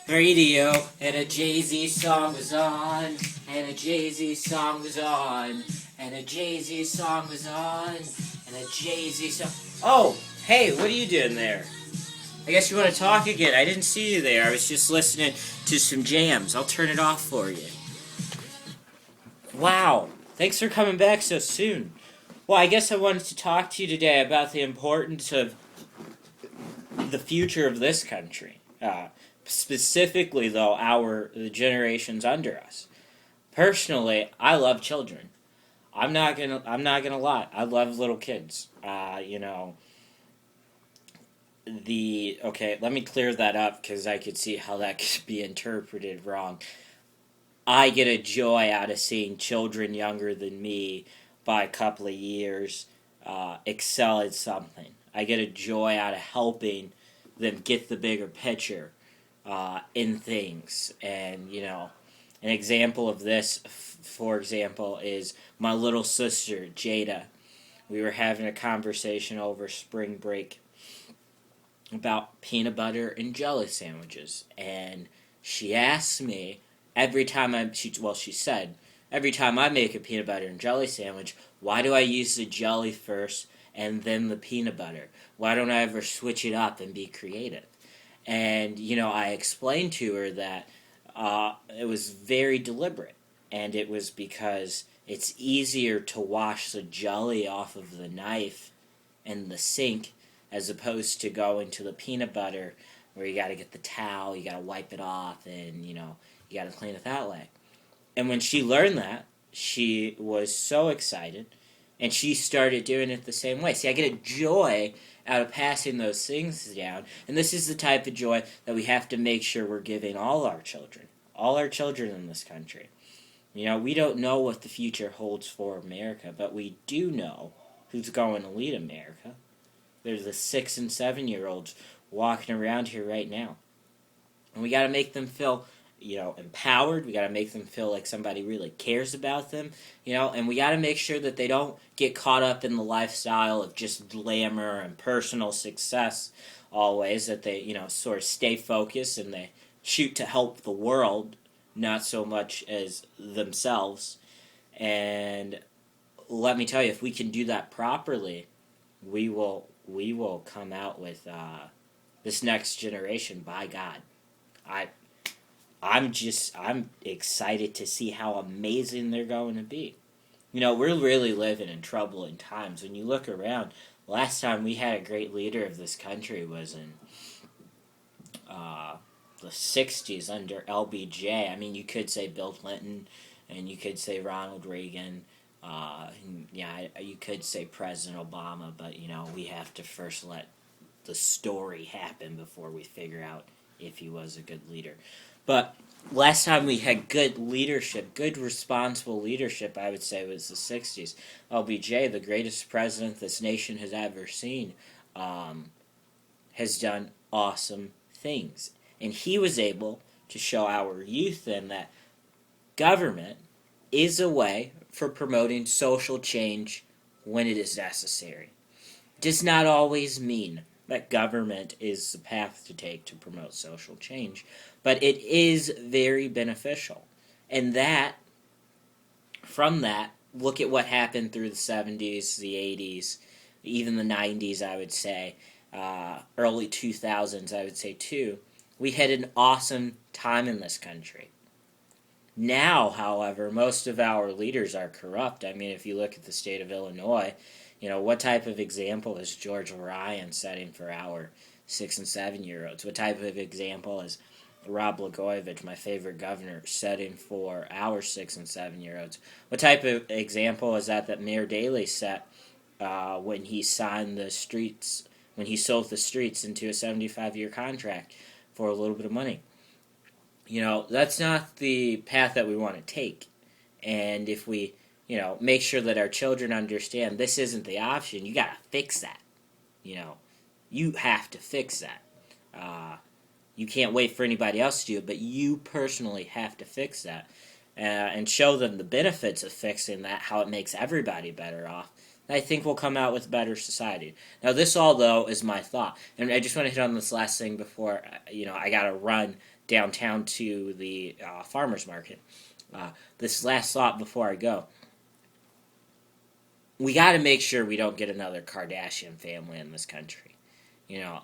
radio, and a Jay-Z song was on, and a Jay-Z song was on, and a Jay-Z song was on, and a Jay-Z song. Oh, hey, what are you doing there? I guess you want to talk again. I didn't see you there. I was just listening to some jams. I'll turn it off for you. Wow, thanks for coming back so soon. Well, I guess I wanted to talk to you today about the importance of the future of this country. Specifically, though, the generations under us. Personally, I love children. I'm not gonna lie. I love little kids. Okay, let me clear that up because I could see how that could be interpreted wrong. I get a joy out of seeing children younger than me by a couple of years excel at something. I get a joy out of helping them get the bigger picture in things. And, an example of this, for example, is my little sister, Jada. We were having a conversation over spring break about peanut butter and jelly sandwiches. And she asked me she said, every time I make a peanut butter and jelly sandwich, why do I use the jelly first and then the peanut butter? Why don't I ever switch it up and be creative? And, I explained to her that it was very deliberate. And it was because it's easier to wash the jelly off of the knife and the sink as opposed to going to the peanut butter where you got to get the towel, you got to wipe it off, and, you got to clean it that way. And when she learned that, she was so excited, and she started doing it the same way. See, I get a joy out of passing those things down, and this is the type of joy that we have to make sure we're giving all our children in this country. We don't know what the future holds for America, but we do know who's going to lead America. There's the 6 and 7-year-olds walking around here right now. And we got to make them feel, empowered. We got to make them feel like somebody really cares about them, and we got to make sure that they don't get caught up in the lifestyle of just glamour and personal success always, that they, sort of stay focused and they shoot to help the world, not so much as themselves. And let me tell you, if we can do that properly, we will come out with this next generation. By God, I'm excited to see how amazing they're going to be. We're really living in troubling times. When you look around, last time we had a great leader of this country was in the 60s under LBJ. I mean, you could say Bill Clinton, and you could say Ronald Reagan. You could say President Obama, but, we have to first let the story happen before we figure out if he was a good leader. But last time we had good leadership, good responsible leadership, I would say, was the 60s. LBJ, the greatest president this nation has ever seen, has done awesome things. And he was able to show our youth then that government is a way for promoting social change when it is necessary. It does not always mean that government is the path to take to promote social change, but it is very beneficial. And from that, look at what happened through the 70s, the 80s, even the 90s, I would say, early 2000s, I would say too. We had an awesome time in this country. Now, however, most of our leaders are corrupt. I mean, if you look at the state of Illinois, what type of example is George Ryan setting for our 6 and 7-year-olds? What type of example is Rod Blagojevich, my favorite governor, setting for our 6 and 7-year-olds? What type of example is that Mayor Daley set when he signed when he sold the streets into a 75-year contract for a little bit of money? That's not the path that we want to take. And if we, make sure that our children understand this isn't the option, you got to fix that. You have to fix that. You can't wait for anybody else to do it, but you personally have to fix that. And show them the benefits of fixing that, how it makes everybody better off. I think we'll come out with a better society. Now, this all, though, is my thought. And I just want to hit on this last thing before, I got to run downtown to the farmer's market. This last thought before I go. We got to make sure we don't get another Kardashian family in this country. You know,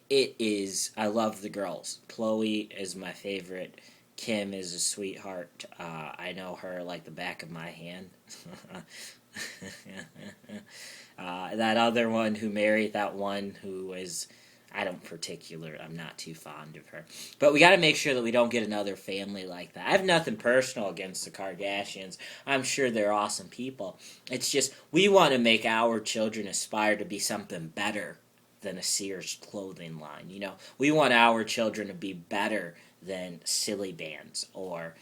it is. I love the girls. Khloe is my favorite. Kim is a sweetheart. I know her like the back of my hand. That other one who married that one who is, I'm not too fond of her. But we got to make sure that we don't get another family like that. I have nothing personal against the Kardashians. I'm sure they're awesome people. It's just, we want to make our children aspire to be something better than a Sears clothing line. You know, we want our children to be better than silly bands or,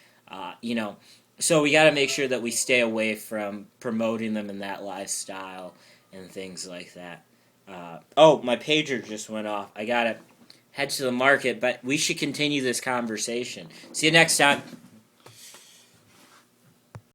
so we got to make sure that we stay away from promoting them in that lifestyle and things like that. My pager just went off. I gotta head to the market, but we should continue this conversation. See you next time.